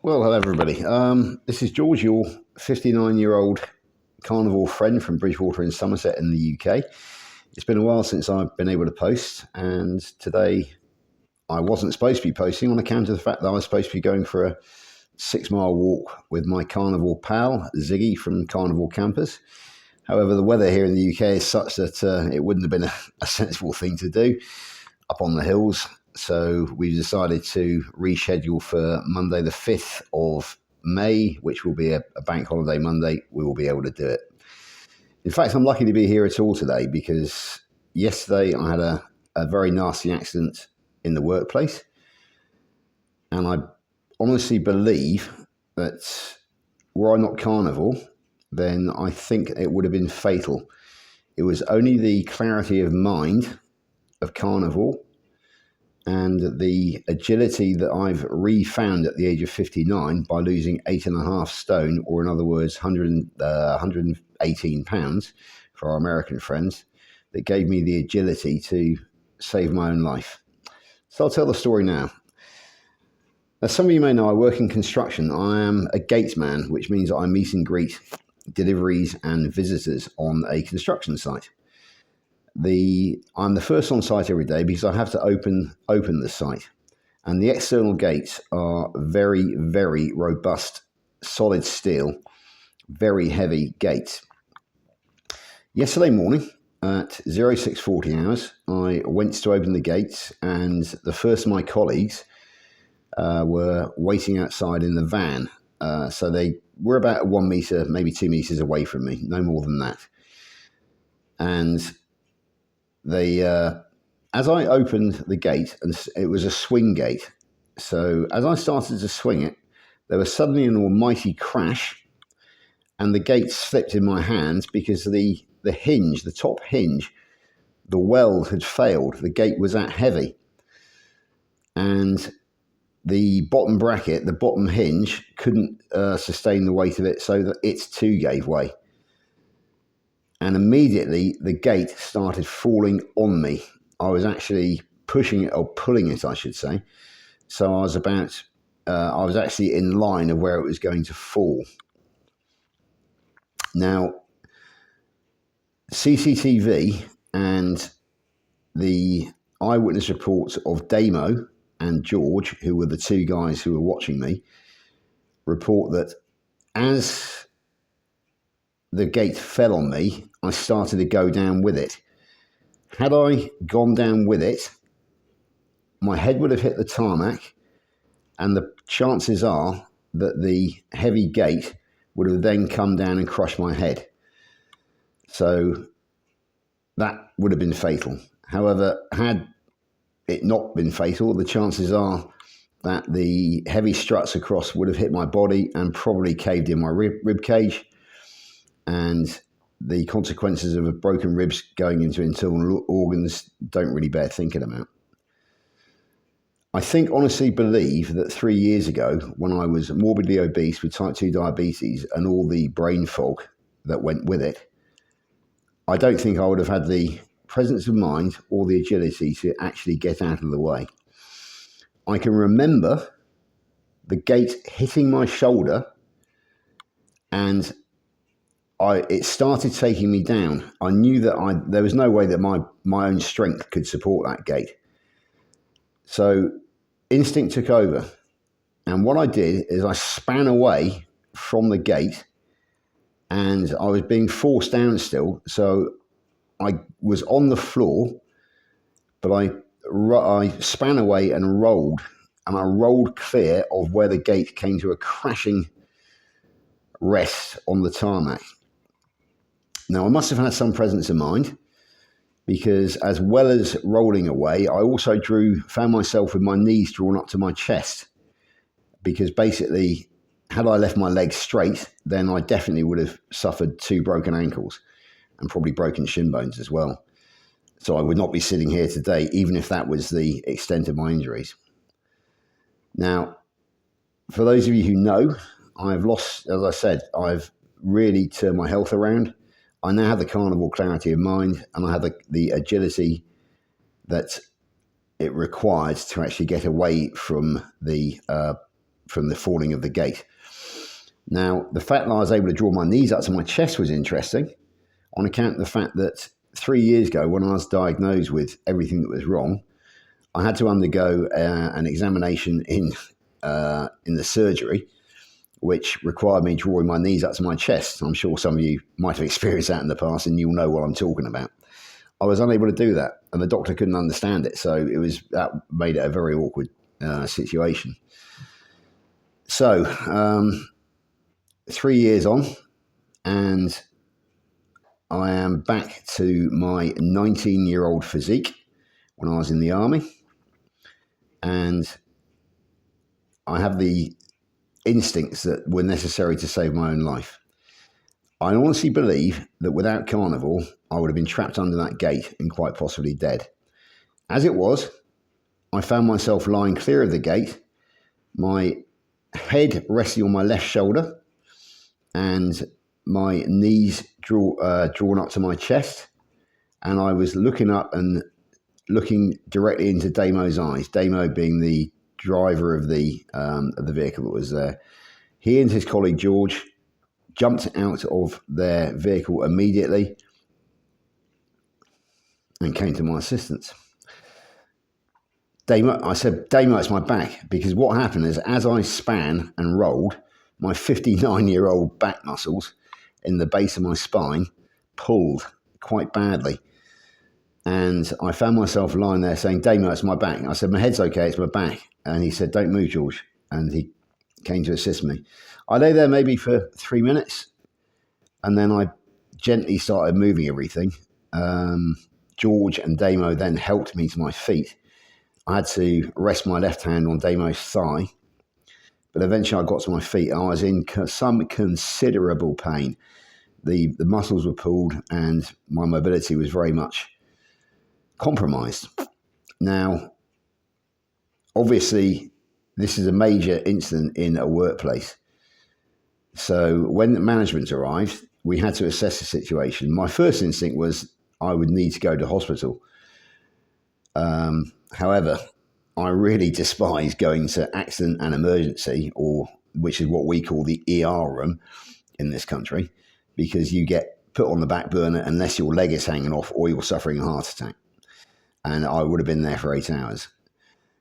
Well, hello everybody. This is George, your 59-year-old carnivore friend from Bridgewater in Somerset in the UK. It's been a while since I've been able to post, and today I wasn't supposed to be posting on account of the fact that I was supposed to be going for a 6-mile walk with my carnivore pal, Ziggy from Carnivore Campers. However, the weather here in the UK is such that it wouldn't have been a sensible thing to do up on the hills. So we decided to reschedule for Monday the 5th of May, which will be a bank holiday Monday. We will be able to do it. In fact, I'm lucky to be here at all today because yesterday I had a very nasty accident in the workplace. And I honestly believe that were I not carnivore, then I think it would have been fatal. It was only the clarity of mind of carnivore and the agility that I've refound at the age of 59 by losing 8.5 stone, or in other words, 118 pounds for our American friends, that gave me the agility to save my own life. So I'll tell the story now. As some of you may know, I work in construction. I am a gates man, which means I meet and greet deliveries and visitors on a construction site. I'm the first on site every day because I have to open the site, and the external gates are very, very robust, solid steel, very heavy gates. Yesterday morning at 0640 hours, I went to open the gates, and the first of my colleagues were waiting outside in the van. So they were about 1 meter, maybe 2 meters away from me, no more than that. And they, as I opened the gate, and it was a swing gate, so as I started to swing it, there was suddenly an almighty crash, and the gate slipped in my hands because the hinge, the top hinge, the weld had failed. The gate was that heavy, and the bottom bracket, the bottom hinge, couldn't sustain the weight of it, so that its too gave way. And immediately the gate started falling on me. I was actually pushing it, or pulling it, I should say. So I was actually in line of where it was going to fall. Now, CCTV and the eyewitness reports of Damo and George, who were the two guys who were watching me, report that as the gate fell on me, I started to go down with it. Had I gone down with it, my head would have hit the tarmac, and the chances are that the heavy gate would have then come down and crushed my head. So that would have been fatal. However, had it not been fatal, the chances are that the heavy struts across would have hit my body and probably caved in my rib cage, and the consequences of broken ribs going into internal organs don't really bear thinking about. I honestly believe that 3 years ago, when I was morbidly obese with type 2 diabetes and all the brain fog that went with it, I don't think I would have had the presence of mind or the agility to actually get out of the way. I can remember the gate hitting my shoulder, and it started taking me down. I knew that there was no way that my own strength could support that gate. So instinct took over. And what I did is I span away from the gate, and I was being forced down still. So I was on the floor, but I span away and I rolled clear of where the gate came to a crashing rest on the tarmac. Now, I must have had some presence of mind, because as well as rolling away, I also found myself with my knees drawn up to my chest, because basically, had I left my legs straight, then I definitely would have suffered 2 broken ankles and probably broken shin bones as well. So I would not be sitting here today, even if that was the extent of my injuries. Now, for those of you who know, I've lost, as I said, I've really turned my health around. I now have the carnivore clarity of mind, and I have the agility that it required to actually get away from the from the falling of the gate. Now, the fact that I was able to draw my knees up to my chest was interesting, on account of the fact that 3 years ago, when I was diagnosed with everything that was wrong, I had to undergo an examination in the surgery, which required me drawing my knees up to my chest. I'm sure some of you might have experienced that in the past, and you'll know what I'm talking about. I was unable to do that, and the doctor couldn't understand it, so that made it a very awkward situation. So, 3 years on, and I am back to my 19-year-old physique when I was in the army, and I have the instincts that were necessary to save my own life. I honestly believe that without Carnivore, I would have been trapped under that gate and quite possibly dead. As it was, I found myself lying clear of the gate, my head resting on my left shoulder, and my knees drawn up to my chest, and I was looking up and looking directly into Damo's eyes. Damo being the driver of the vehicle that was there. He and his colleague George jumped out of their vehicle immediately and came to my assistance. I said, Damo, it's my back, because what happened is, as I span and rolled, my 59-year-old back muscles in the base of my spine pulled quite badly. And I found myself lying there saying, Damo, it's my back. I said, my head's okay, it's my back. And he said, don't move, George. And he came to assist me. I lay there maybe for 3 minutes, and then I gently started moving everything. George and Damo then helped me to my feet. I had to rest my left hand on Damo's thigh, but eventually I got to my feet, and I was in some considerable pain. The muscles were pulled, and my mobility was very much compromised. Now, obviously, this is a major incident in a workplace. So when the management arrived, we had to assess the situation. My first instinct was I would need to go to hospital. However, I really despise going to accident and emergency, which is what we call the ER room in this country, because you get put on the back burner unless your leg is hanging off or you're suffering a heart attack. And I would have been there for 8 hours.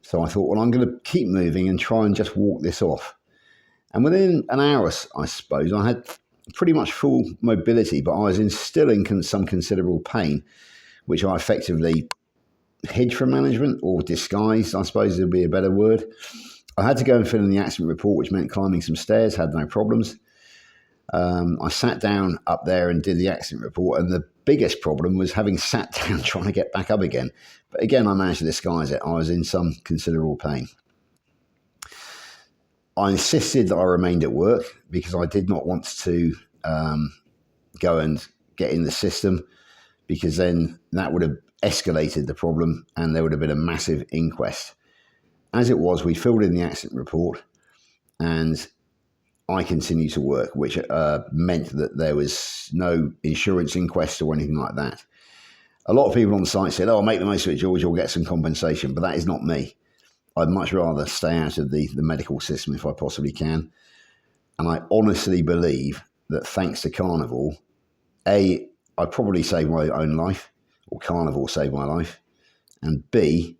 So I thought, well, I'm going to keep moving and try and just walk this off. And within an hour, I suppose, I had pretty much full mobility, but I was still in some considerable pain, which I effectively hid from management, or disguised, I suppose would be a better word. I had to go and fill in the accident report, which meant climbing some stairs, had no problems. I sat down up there and did the accident report, and the biggest problem was having sat down trying to get back up again. But again, I managed to disguise it. I was in some considerable pain. I insisted that I remained at work because I did not want to go and get in the system, because then that would have escalated the problem and there would have been a massive inquest. As it was, we filled in the accident report and I continued to work, which meant that there was no insurance inquest or anything like that. A lot of people on the site said, oh, make the most of it, George, you'll get some compensation, but that is not me. I'd much rather stay out of the medical system if I possibly can. And I honestly believe that thanks to Carnivore, A, I probably saved my own life, or Carnivore saved my life, and B,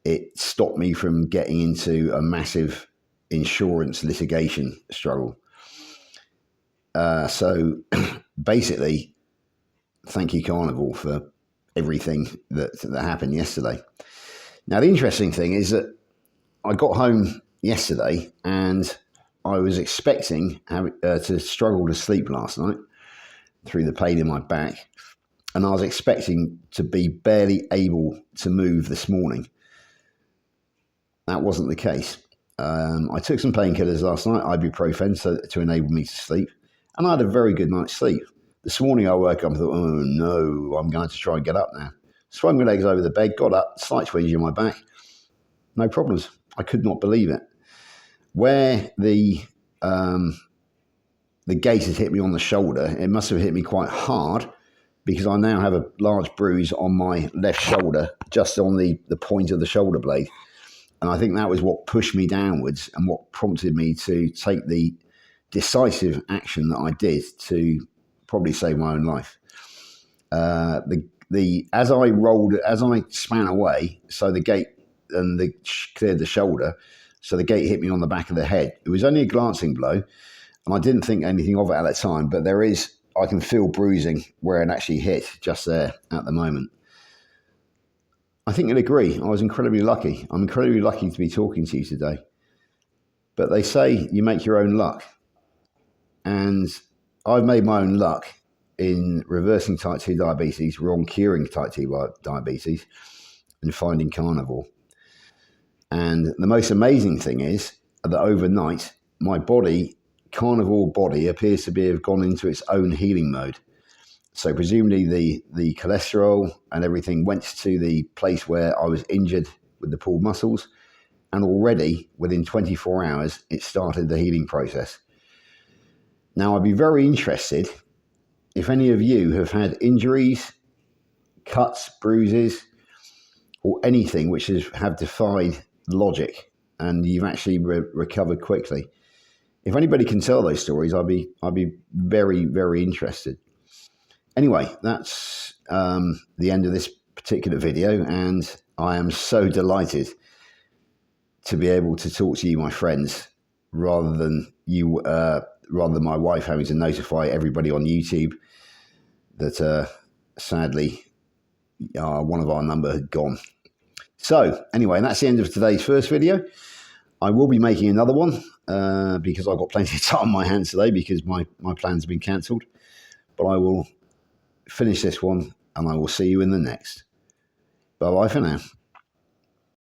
it stopped me from getting into a massive insurance litigation struggle. So basically, thank you, Carnivore, for everything that happened yesterday. Now, the interesting thing is that I got home yesterday and I was expecting to struggle to sleep last night through the pain in my back, and I was expecting to be barely able to move this morning. That wasn't the case. I took some painkillers last night, ibuprofen, to enable me to sleep, and I had a very good night's sleep. This morning I woke up and thought, oh no, I'm going to try and get up now. Swung my legs over the bed, got up, slight twinge in my back, no problems. I could not believe it. Where the gate had hit me on the shoulder, it must have hit me quite hard, because I now have a large bruise on my left shoulder, just on the point of the shoulder blade. And I think that was what pushed me downwards and what prompted me to take the decisive action that I did to probably save my own life. As I span away, so the gate cleared the shoulder, so the gate hit me on the back of the head. It was only a glancing blow, and I didn't think anything of it at that time, but I can feel bruising where it actually hit just there at the moment. I think you'll agree, I was incredibly lucky. I'm incredibly lucky to be talking to you today. But they say you make your own luck. And I've made my own luck in reversing type 2 diabetes, curing type 2 diabetes, and finding Carnivore. And the most amazing thing is that overnight, my Carnivore body appears to have gone into its own healing mode. So presumably the cholesterol and everything went to the place where I was injured with the pulled muscles, and already within 24 hours, it started the healing process. Now, I'd be very interested if any of you have had injuries, cuts, bruises, or anything which have defied logic and you've actually recovered quickly. If anybody can tell those stories, I'd be very, very interested. Anyway, that's the end of this particular video, and I am so delighted to be able to talk to you, my friends, rather than my wife having to notify everybody on YouTube that sadly one of our number had gone. So anyway, that's the end of today's first video. I will be making another one because I've got plenty of time on my hands today because my plans have been cancelled. But I will finish this one and I will see you in the next. Bye-bye for now.